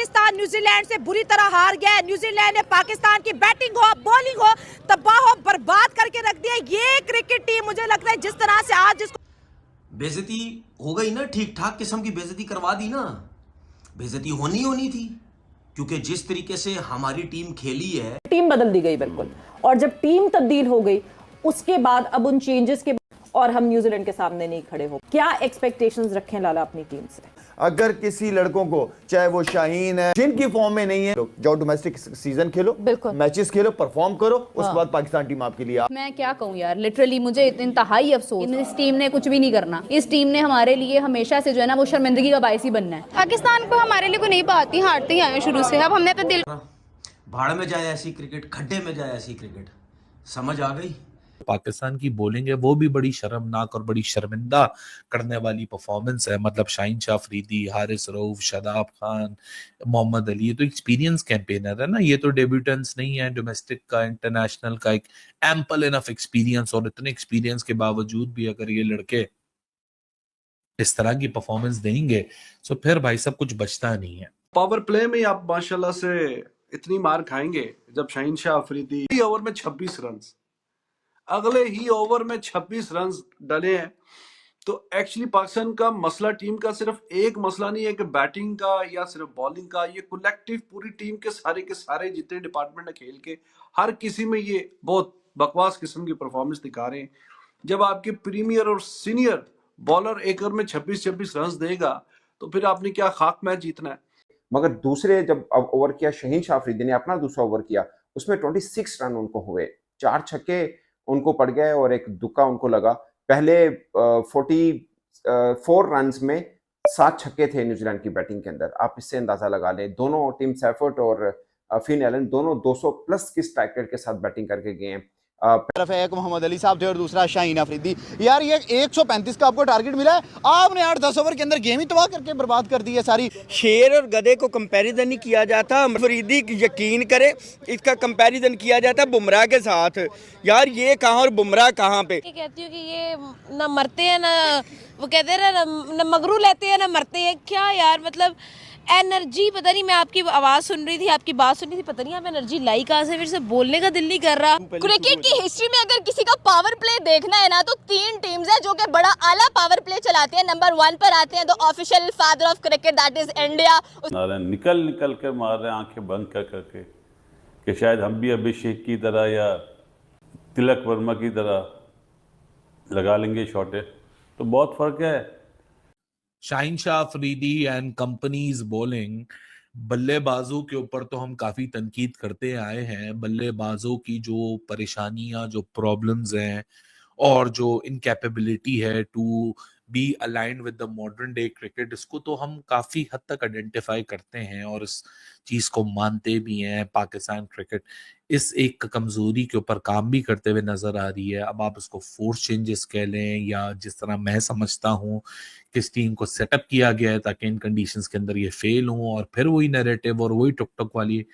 Pakistan New Zealand से बुरी तरह हार गया है। न्यूजीलैंड ने पाकिस्तान की बैटिंग हो बॉलिंग हो तबाह हो बर्बाद करके रख दिया। ये क्रिकेट टीम मुझे लगता है जिस तरह से आज जिसको बेइज्जती हो गई ना, ठीक ठाक किस्म की बेइज्जती करवा दी ना। बेइज्जती होनी थी, क्योंकि जिस तरीके से हमारी टीम खेली है, टीम बदल दी गई बिल्कुल। और जब टीम तब्दील हो गई उसके बाद अब उन चेंजेस के और हम न्यूजीलैंड के सामने नहीं खड़े हो। क्या एक्सपेक्टेशंस रखें लाला अपनी टीम से? अगर किसी लड़कों को, चाहे वो शाहीन है, जिनकी फॉर्म में नहीं है, जाओ डोमेस्टिक सीजन खेलो, मैचेस खेलो, परफॉर्म करो, उसके बाद पाकिस्तान टीम आपके लिए। मैं क्या कहूँ यार, लिटरली मुझे इंतहाई अफसोस, इस टीम ने कुछ भी नहीं करना। इस टीम ने हमारे लिए हमेशा से जो है ना वो शर्मिंदगी का बायस ही बनना है। पाकिस्तान को हमारे लिए को नहीं पाती, हारते ही आए शुरू से। अब हमने तो दिल भाड़ में जाए ऐसी क्रिकेट, खड्डे में जाए ऐसी क्रिकेट। समझ आ गई? पाकिस्तान की बॉलिंग है वो भी बड़ी शर्मनाक और बड़ी शर्मिंदा करने वाली परफॉर्मेंस है। मतलब शाहीन शाह अफरीदी, हारिस रऊफ, शादाब खान, मोहम्मद अली, ये तो एक्सपीरियंस कैंपेनर है ना, ये तो डेब्यूटेंट्स नहीं है। डोमेस्टिक का, इंटरनेशनल का एक एम्पल इनफ एक्सपीरियंस, और इतने एक्सपीरियंस के बावजूद भी अगर ये लड़के इस तरह की परफॉर्मेंस देंगे तो फिर भाई सब कुछ बचता नहीं है। पावर प्ले में आप माशाल्लाह से इतनी मार खाएंगे जब शाहीन शाह अफरीदी ओवर में 26 रन, अगले ही ओवर में 26 रन डले हैं। तो एक्चुअली पाकिस्तान का मसला टीम का सिर्फ एक मसला नहीं है कि बैटिंग का या सिर्फ बॉलिंग का, ये कलेक्टिव पूरी टीम के सारे जितने डिपार्टमेंट है खेल के, हर किसी में ये बहुत बकवास किस्म की परफॉर्मेंस दिखा रहे हैं। जब आपके प्रीमियर और सीनियर बॉलर एक ओवर में 26 रन देगा तो फिर आपने क्या खाक मैच जीतना है। मगर दूसरे जब ओवर किया शाहीन शाह अफरीदी ने, अपना दूसरा ओवर किया, उसमें 26 रन उनको हुए, 4 छक्के उनको पड़ गए और एक दुक्का उनको लगा। पहले 44 रन में 7 छक्के थे न्यूजीलैंड की बैटिंग के अंदर। आप इससे अंदाजा लगा लें, दोनों टीम सैफर्ट और फिन एलन दोनों 200 प्लस की स्ट्राइक रेट के साथ बैटिंग करके गए हैं। तरफ है एक मोहम्मद अली साहब थे और दूसरा शाहीन अफरीदी। यार ये 135 का आपको टारगेट मिला है, आपने 8-10 ओवर के अंदर गेम ही तबाह करके बर्बाद कर दी है सारी। शेर और गधे को कंपैरिजन नहीं किया जाता। अफरीदी यकीन करे, इसका कंपैरिजन किया जाता है बुमराह के साथ। यार ये कहाँ और बुमराह कहाँ पे। कहती हूँ कि ये ना मरते हैं ना, वो कहते हैं ना मगरू लेते हैं ना मरते हैं। क्या यार, मतलब एनर्जी, पता नहीं, मैं आपकी आवाज सुन रही थी, आपकी बात सुन रही थी, पता नहीं आप एनर्जी लाई कहाँ से, फिर से बोलने का दिल नहीं कर रहा। क्रिकेट की हिस्ट्री में अगर किसी का पावर प्ले देखना है ना तो 3 टीम्स है जो कि बड़ा आला पावर प्ले चलाते हैं। नंबर 1 पर आते हैं the official father of cricket, that is India. निकल कर मार रहे हैं आंखें बंद कर करके कि शायद हम भी अभिषेक की तरह या तिलक वर्मा की तरह लगा लेंगे शॉटे। तो बहुत फर्क है। Shaheen Shah Afridi and companies bowling, बल्लेबाजों के ऊपर तो हम काफी तनकीद करते आए हैं। बल्लेबाजों की जो परेशानियां, जो प्रॉब्लम्स हैं और जो इनकैपेबिलिटी है to be aligned with the modern day cricket, इसको तो हम काफी हद तक आइडेंटिफाई करते हैं और इस चीज को मानते भी हैं। पाकिस्तान क्रिकेट इस एक कमजोरी के ऊपर काम भी करते हुए नजर आ रही है। अब आप इसको फोर्स चेंजेस कह लें या जिस तरह मैं समझता हूँ किस टीम को सेटअप किया गया है ताकि इन कंडीशंस के अंदर ये फेल हो और फिर वही नैरेटिव और वही टुक टुक वाली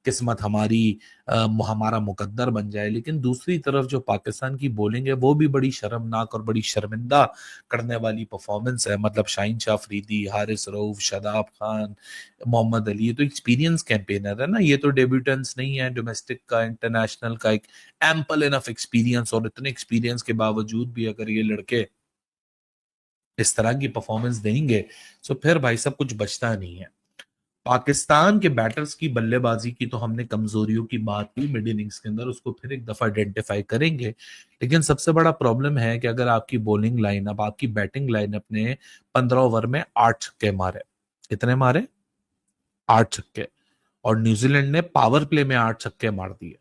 किस्मत हमारा मुकद्दर बन जाए। लेकिन दूसरी तरफ जो पाकिस्तान की बॉलिंग है वो भी बड़ी शर्मनाक और बड़ी शर्मिंदा करने वाली परफॉर्मेंस है। मतलब शाहीन शाह अफरीदी, हारिस रऊफ, शादाब खान, मोहम्मद अली, ये तो एक्सपीरियंस कैंपेनर है ना, ये तो डेब्यूटेंट्स नहीं है। डोमेस्टिक का, इंटरनेशनल का एक एम्पल इनफ एक्सपीरियंस, और इतने एक्सपीरियंस के बावजूद भी अगर ये लड़के इस तरह की परफॉर्मेंस देंगे तो फिर भाई सब कुछ बचता नहीं है। पाकिस्तान के बैटर्स की बल्लेबाजी की तो हमने कमजोरियों की बात की मिड इनिंग्स के अंदर, उसको फिर एक दफा आइडेंटिफाई करेंगे। लेकिन सबसे बड़ा प्रॉब्लम है कि अगर आपकी बॉलिंग लाइनअप, आपकी बैटिंग लाइनअप ने 15 ओवर में 8 छक्के मारे, कितने मारे? 8 छक्के। और न्यूजीलैंड ने पावर प्ले में 8 छक्के मार दिए।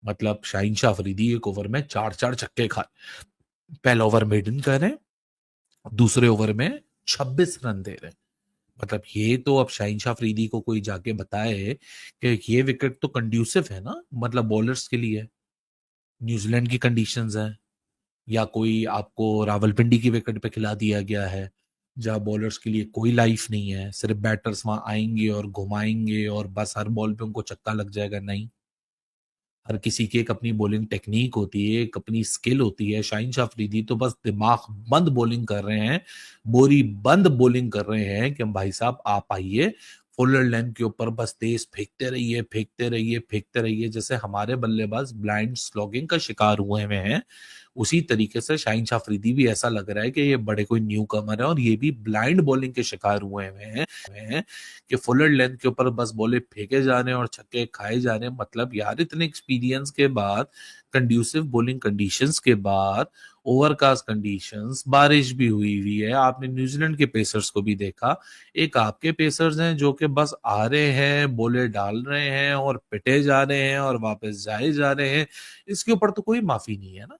मतलब शाहीन शाह अफरीदी एक ओवर में 4-4 छक्के खाए। पहला ओवर मेडन कर रहे हैं, दूसरे ओवर में 26 रन दे रहे हैं। मतलब ये तो अब शाहीन शाह अफरीदी को कोई जाके बताए कि ये विकेट तो कंड्यूसिव है ना, मतलब बॉलर्स के लिए न्यूजीलैंड की कंडीशंस हैं, या कोई आपको रावलपिंडी की विकेट पे खिला दिया गया है जहां बॉलर्स के लिए कोई लाइफ नहीं है, सिर्फ बैटर्स वहां आएंगे और घुमाएंगे और बस हर बॉल पे उनको छक्का लग जाएगा। नहीं, हर किसी की एक अपनी बॉलिंग टेक्निक होती है, एक अपनी स्किल होती है। शाहीन शाह अफरीदी तो बस दिमाग बंद बॉलिंग कर रहे हैं, बोरी बंद बॉलिंग कर रहे हैं कि भाई साहब आप आइए, फुलर लेंथ के ऊपर बस तेज फेंकते रहिए, फेंकते रहिए, फेंकते रहिए, जैसे हमारे बल्लेबाज ब्लाइंड स्लॉगिंग का शिकार हुए हुए हैं, उसी तरीके से शाहीन शाह अफरीदी भी ऐसा लग रहा है कि ये बड़े कोई न्यू कमर है और ये भी ब्लाइंड बॉलिंग के शिकार हुए हैं कि फुलर लेंथ के ऊपर बस बॉले फेंके जा रहे हैं और छक्के खाए जा रहे हैं। मतलब यार इतने एक्सपीरियंस के बाद, कंड्यूसिव बॉलिंग कंडीशंस के बाद, ओवरकास्ट कंडीशंस, बारिश भी हुई है, आपने न्यूजीलैंड के पेसर्स को भी देखा, एक आपके पेसर्स हैं जो कि बस आ रहे हैं, बोले डाल रहे हैं और पिटे जा रहे हैं और वापस जाए जा रहे हैं। इसके ऊपर तो कोई माफी नहीं है ना।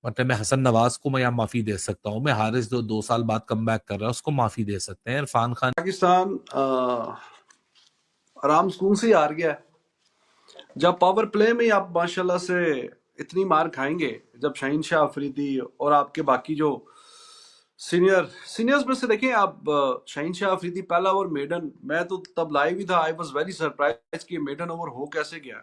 मतलब मैं हसन नवाज को मैं यहाँ माफी दे सकता हूँ, मैं हारिस जो 2 साल बाद कम बैक कर रहा है उसको माफी दे सकते हैं, इरफान खान पाकिस्तान आराम सुकून से हार गया है। जब पावर प्ले में आप माशाल्लाह से इतनी मार खाएंगे, जब शाहीन शाह अफरीदी और आपके बाकी जो सीनियर्स में से देखें आप, शाहीन शाह अफरीदी पहला ओवर मेडन, मैं तो तब लाइव ही था, आई वाज वेरी सरप्राइज कि मेडन ओवर हो कैसे गया,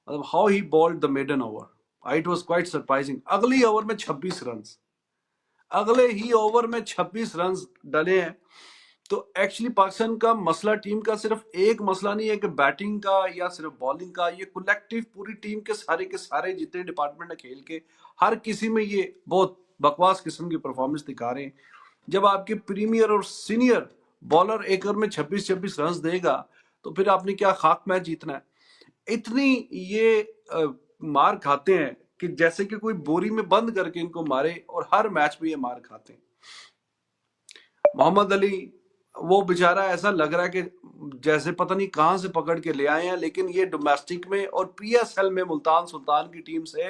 मतलब how he bowled the maiden over, it was quite surprising. अगली ओवर में 26 रन, अगले ही ओवर में 26 रन डले हैं। तो एक्चुअली पाकिस्तान का मसला टीम का सिर्फ एक मसला नहीं है कि बैटिंग का या सिर्फ बॉलिंग का, ये कलेक्टिव पूरी टीम के सारे जितने डिपार्टमेंट है खेल के, हर किसी में ये बहुत बकवास किस्म की परफॉर्मेंस दिखा रहे हैं। जब आपके प्रीमियर और सीनियर बॉलर एक ओवर में 26 रन देगा तो फिर आपने क्या खाक मैच जीतना है। इतनी ये मार खाते हैं कि जैसे कि कोई बोरी में बंद करके इनको मारे, और हर मैच में ये मार खाते हैं। मोहम्मद अली वो बेचारा ऐसा लग रहा है कि जैसे पता नहीं कहां से पकड़ के ले आए हैं, लेकिन ये डोमेस्टिक में और पीएसएल में मुल्तान सुल्तान की टीम से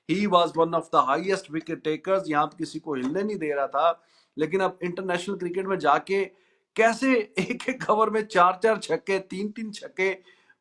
he was one of the highest wicket takers, यहाँ किसी को हिलने नहीं दे रहा था। लेकिन अब इंटरनेशनल क्रिकेट में जाके कैसे एक एक ओवर में 4-4 छक्के, 3-3 छक्के,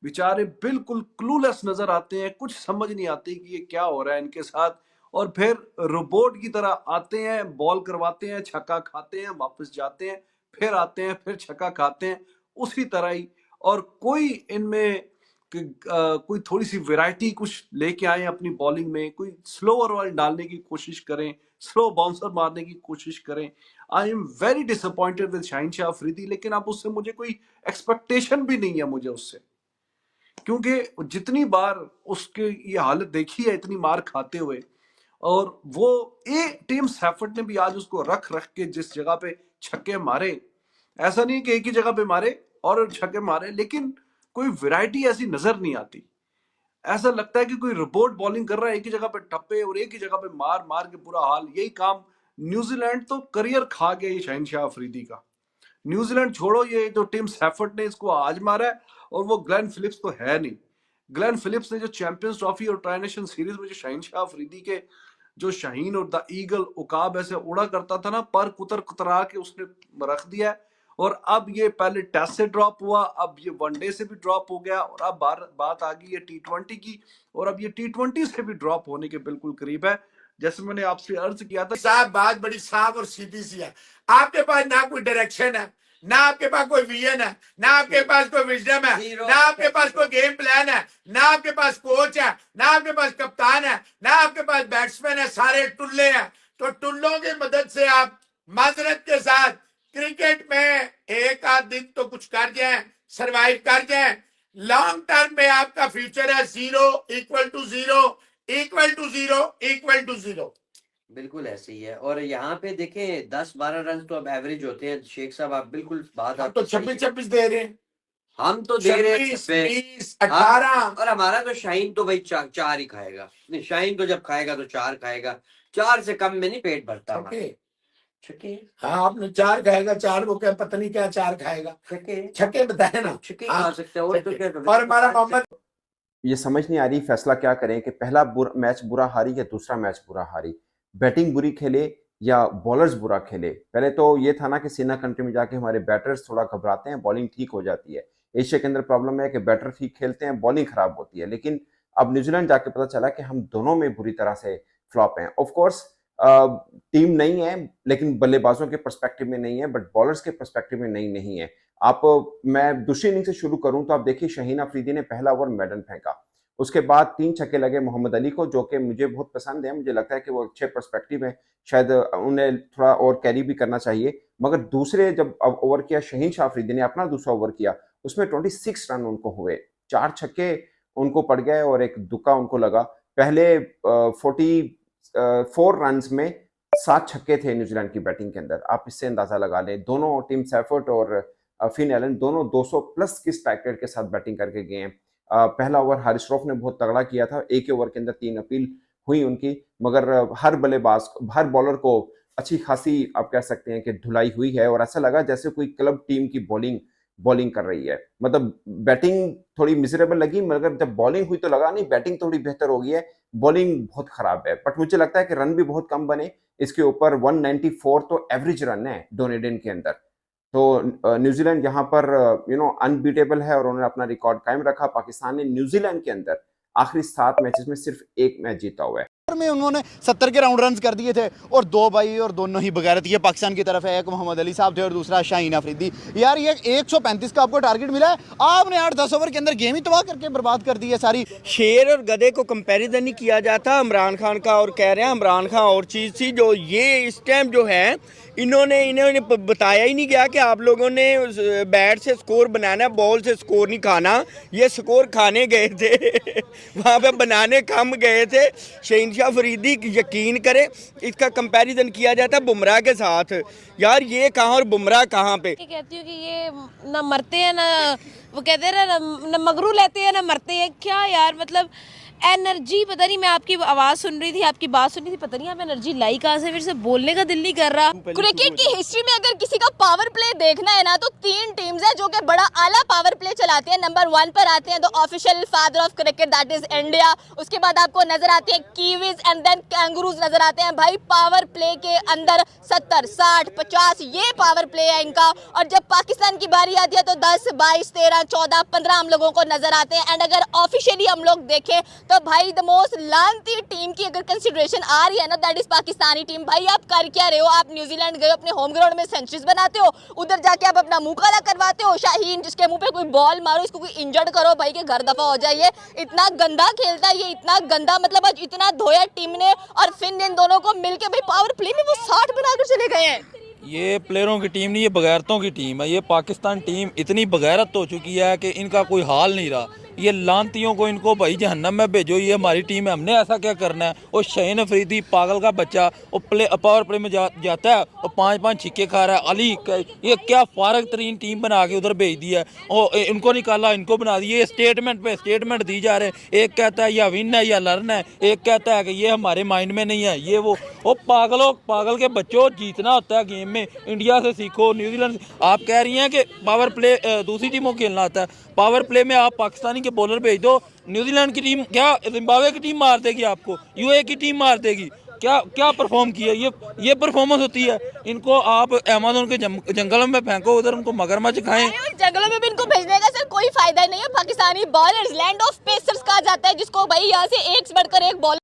बेचारे बिल्कुल क्लूलेस नजर आते हैं, कुछ समझ नहीं आती कि ये क्या हो रहा है इनके साथ। और फिर रोबोट की तरह आते हैं, बॉल करवाते हैं, छक्का खाते हैं, वापस जाते हैं, फिर आते हैं, फिर छक्का खाते हैं, उसी तरह ही। और कोई इनमें कोई थोड़ी सी वैरायटी कुछ लेके आए अपनी बॉलिंग में, कोई स्लोअर बॉल डालने की कोशिश करें, स्लो बाउंसर मारने की कोशिश करें। I am very disappointed with Shaheen Shah Afridi, लेकिन अब उससे मुझे कोई एक्सपेक्टेशन भी नहीं है मुझे उससे, क्योंकि जितनी बार उसके ये हालत देखी है इतनी मार खाते हुए, और वो टीम सैफर्ड ने भी आज उसको रख के जिस जगह पे छक्के मारे, ऐसा नहीं कि एक ही जगह पे मारे और छक्के मारे, लेकिन कोई वैरायटी ऐसी नजर नहीं आती। ऐसा लगता है कि कोई रोबोट बॉलिंग कर रहा है, एक ही जगह पे टप्पे और एक ही जगह पे मार मार के बुरा हाल। यही काम न्यूजीलैंड तो करियर खा गया ये शाहीन शाह अफरीदी का। न्यूजीलैंड छोड़ो, ये जो टीम सैफर्ड ने इसको आज मारा है, और वो ग्लेन फिलिप्स तो है नहीं। ग्लेन फिलिप्स ने जो चैंपियंस ट्रॉफी और ट्राई नेशन सीरीज में जो शाहीन शाह अफरीदी के जो शाहीन और द ईगल उकाब ऐसे उड़ा करता था ना, पर कुतरा के उसने रख दिया है। और अब ये पहले टेस्ट से ड्रॉप हुआ, अब ये वनडे से भी ड्रॉप हो गया, और अब बात आ गई है T20 की, और अब ये T20 से भी ड्रॉप होने के बिल्कुल करीब है। जैसे मैंने आपसे अर्ज किया था साहब, बात बड़ी साफ और सीधी सी है। आपके पास ना कोई डायरेक्शन है, ना आपके पास कोई विजन है, ना आपके पास कोई विजडम है, ना आपके पास कोई गेम प्लान है, ना आपके पास कोच है, ना आपके पास कप्तान है, ना आपके पास बैट्समैन है, सारे टुल्ले हैं। तो टुल्लों की मदद से आप माजरत के साथ क्रिकेट में एक आध दिन तो कुछ कर जाए, सरवाइव कर जाए। लॉन्ग टर्म में आपका फ्यूचर है 0 = 0 = 0। बिल्कुल ऐसे ही है। और यहाँ पे देखें 10-12 रन तो अब एवरेज होते हैं। शेख साहब आप बिल्कुल बात, हम तो 26 दे रहे हैं, हम तो दे रहे हैं 20, 18। और हमारा तो शाहीन तो भाई 4 ही खाएगा। नहीं, शाहीन तो जब खाएगा तो 4 खाएगा, 4 से कम में नहीं पेट भरता हमारा। छक्के, हाँ, आपने 4 खाएगा, 4 को क्या पता नहीं क्या 4 खाएगा। छक्के बताए ना, छक्के खा सकते हैं और तो क्या। और हमारा मोहम्मद, ये समझ नहीं आ रही फैसला क्या करें कि पहला मैच बुरा हारी या दूसरा मैच बुरा हारी, बैटिंग बुरी खेले या बॉलर्स बुरा खेले। पहले तो ये था ना कि सीना कंट्री में जाके हमारे बैटर्स थोड़ा घबराते हैं, बॉलिंग ठीक हो जाती है। एशिया के अंदर प्रॉब्लम है कि बैटर ठीक खेलते हैं, बॉलिंग खराब होती है। लेकिन अब न्यूजीलैंड जाके पता चला कि हम दोनों में बुरी तरह से फ्लॉप हैं। ऑफ कोर्स टीम नहीं है, लेकिन बल्लेबाजों के पर्सपेक्टिव में नहीं है, बट बॉलर्स के पर्सपेक्टिव में नहीं है। मैं दूसरी इनिंग से शुरू करूं तो आप देखिए शाहीन अफरीदी ने पहला ओवर मेडन फेंका, उसके बाद 3 छक्के लगे मोहम्मद अली को, जो कि मुझे बहुत पसंद है। मुझे लगता है कि वो अच्छे पर्सपेक्टिव है, शायद उन्हें थोड़ा और कैरी भी करना चाहिए। मगर दूसरे जब ओवर किया शहीन शाह अफरीदी ने, अपना दूसरा ओवर किया, उसमें 26 रन उनको हुए, 4 छक्के उनको पड़ गए और एक दुक्का उनको लगा। पहले 44 रन्स में 7 छक्के थे न्यूजीलैंड की बैटिंग के अंदर। आप इससे अंदाजा लगा लें, दोनों टीम सैफर्ट और फिन एलन दोनों 200 प्लस की स्ट्राइक रेट के साथ बैटिंग करके गए हैं। पहला ओवर हारिस श्रॉफ ने बहुत तगड़ा किया था, एक ही ओवर के अंदर 3 अपील हुई उनकी, मगर हर बल्लेबाज हर बॉलर को अच्छी खासी आप कह सकते हैं कि धुलाई हुई है और ऐसा लगा जैसे कोई क्लब टीम की बॉलिंग कर रही है। मतलब बैटिंग थोड़ी मिजरेबल लगी, मगर जब बॉलिंग हुई तो लगा नहीं बैटिंग थोड़ी बेहतर हो गई है, बॉलिंग बहुत खराब है। बट मुझे लगता है कि रन भी बहुत कम बने, इसके ऊपर 194 तो एवरेज रन है डोनेडन के अंदर। तो न्यूजीलैंड यहाँ पर अनबीटेबल है और उन्होंने अपना रिकॉर्ड कायम रखा। पाकिस्तान ने न्यूजीलैंड के अंदर आखिरी 7 मैचेस में सिर्फ 1 मैच जीता हुआ है। में उन्होंने 70 के राउंड रन्स कर दिए थे और 2 भाई और दोनों ही बगैरत। ये पाकिस्तान की तरफ है, एक मोहम्मद अली साहब थे और दूसरा शाहीन अफरीदी। यार ये 135 का आपको टारगेट मिला है, आपने 8-10 ओवर के अंदर गेम ही तबाह करके बर्बाद कर दी है सारी। शेर और गधे को कंपैरिजन नहीं किया जाता इमरान खान का, और कह रहे हैं इमरान खान और चीज़ थी जो ये इस टाइम जो है इन्होंने बताया ही नहीं गया कि आप लोगों ने बैट से स्कोर बनाना, बॉल से स्कोर नहीं खाना। ये स्कोर खाने गए थे वहाँ पे बनाने कम गए थे। शहीन शाह अफरीदी यकीन करें, इसका कंपैरिजन किया जाता है बुमराह के साथ। यार ये कहाँ और बुमराह कहाँ पे। कहती हूँ कि ये ना मरते हैं ना, वो कहते हैं ना मगरू लेते हैं ना मरते हैं। क्या यार, मतलब एनर्जी, पता नहीं, मैं आपकी आवाज़ सुन रही थी, आपकी बात सुन रही थी, पता नहीं आप एनर्जी लाई कहाँ से, फिर से बोलने का दिल नहीं कर रहा। क्रिकेट की हिस्ट्री में अगर किसी का पावर प्ले देखना है ना तो 3 टीम्स है जो कि बड़ा आला पावर प्ले चलाती है। नंबर 1 पर आते हैं the official father of cricket, that is India. उसके बाद आपको नजर आते हैं कीवीज एंड देन कैंगरूज नजर आते हैं। भाई पावर प्ले के अंदर 70, 60, 50 ये पावर प्ले है इनका। और जब पाकिस्तान की बारी आती है तो 10, 22, 13, 14, 15 हम लोगों को नजर आते हैं। एंड अगर ऑफिशियली हम लोग देखें तो भाई द मोस्ट लानती टीम की अगर कंसिडरेशन आ रही है ना, दैट इज पाकिस्तानी टीम। भाई आप कर क्या रहे हो? आप न्यूजीलैंड गए, अपने होम ग्राउंड में सेंचुरीज बनाते हो, उधर जाके आप अपना मुंह काला करवाते हो। शाहीन जिसके मुंह पे कोई बॉल मारो, इसको कोई इंजर्ड करो, भाई के घर दफा हो जाइए। इतना गंदा खेलता है ये, इतना गंदा, मतलब आज इतना धोया टीम ने और फिन इन दोनों को मिलके भाई पावर प्ले में वो 60 बनाकर चले गए हैं। ये प्लेयरों की टीम नहीं, ये बगैरतों की टीम है। ये पाकिस्तान टीम इतनी बगैरत हो चुकी है कि इनका कोई हाल नहीं रहा। ये लानतियों को इनको भाई जहन्नम में भेजो, ये हमारी टीम है, हमने ऐसा क्या करना है। और शाहीन अफरीदी पागल का बच्चा वो पावर प्ले में जाता है और 5-5 छिक्के खा रहा है। अली ये क्या फारग तरीन टीम बना के उधर भेज दिया है, और इनको निकाला, इनको बना दिया। ये स्टेटमेंट पे स्टेटमेंट दी जा रहे हैं, एक कहता है या विन है या लर्न है, एक कहता है कि ये हमारे माइंड में नहीं है, ये वो पागल के बच्चों, जीतना होता है गेम में। इंडिया से सीखो, न्यूजीलैंड। आप कह रही हैं कि पावर प्ले दूसरी टीमों को खेलना आता है, पावर प्ले में आप पाकिस्तानी के बॉलर भेज दो, न्यूजीलैंड की टीम क्या जिम्बाब्वे की टीम मार देगी आपको, यूए की टीम मार देगी। क्या परफॉर्म किया, ये परफॉर्मर्स होती है। इनको आप अमेज़न के जंगलों में फेंको, उधर उनको मगरमच्छ खाएं। जंगलों में भी इनको भेजने का सर कोई फायदा नहीं है। Pakistani bowlers land of pacers कहा जाता है जिसको, भाई यहाँ से एक से बढ़कर एक बॉलर।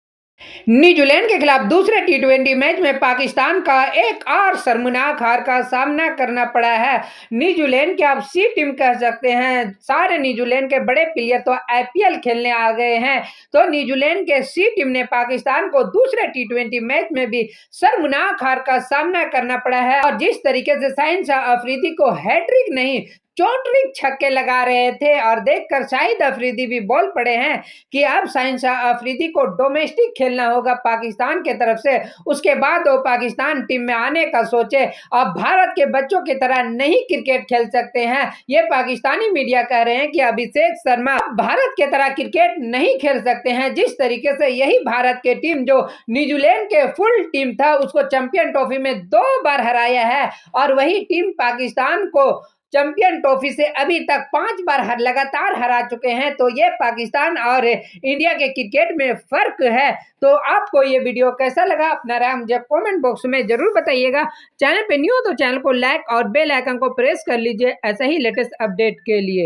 न्यूजीलैंड के खिलाफ दूसरे T20 मैच में पाकिस्तान का एक और शर्मनाक हार का सामना करना पड़ा है। न्यूजीलैंड की आप सी टीम कह सकते हैं। सारे न्यूजीलैंड के बड़े प्लेयर तो IPL खेलने आ गए हैं, तो न्यूजीलैंड के सी टीम ने पाकिस्तान को दूसरे T20 मैच में भी शर्मनाक हार का सामना करना पड़ा है। और जिस तरीके से शाहीन शाह अफरीदी को हैट्रिक नहीं 34 छक्के लगा रहे थे, और देखकर शाहिद अफरीदी भी बोल पड़े हैं कि अब शाहीन शाह अफरीदी को डोमेस्टिक खेलना होगा पाकिस्तान के तरफ से। उसके बाद वो पाकिस्तान टीम में आने का सोचे। अब भारत के बच्चों की तरह नहीं क्रिकेट खेल सकते हैं। ये पाकिस्तानी मीडिया कह रहे हैं कि अभिषेक शर्मा भारत के तरह क्रिकेट नहीं खेल सकते हैं। जिस तरीके से यही भारत के टीम जो न्यूजीलैंड के फुल टीम था उसको चैंपियन ट्रॉफी में 2 बार हराया है, और वही टीम पाकिस्तान को चैंपियन ट्रॉफी से अभी तक 5 बार लगातार हरा चुके हैं। तो ये पाकिस्तान और इंडिया के क्रिकेट में फर्क है। तो आपको ये वीडियो कैसा लगा, अपना राय मुझे कमेंट बॉक्स में जरूर बताइएगा। चैनल पे न्यू हो तो चैनल को लाइक और बेल आइकन को प्रेस कर लीजिए ऐसा ही लेटेस्ट अपडेट के लिए।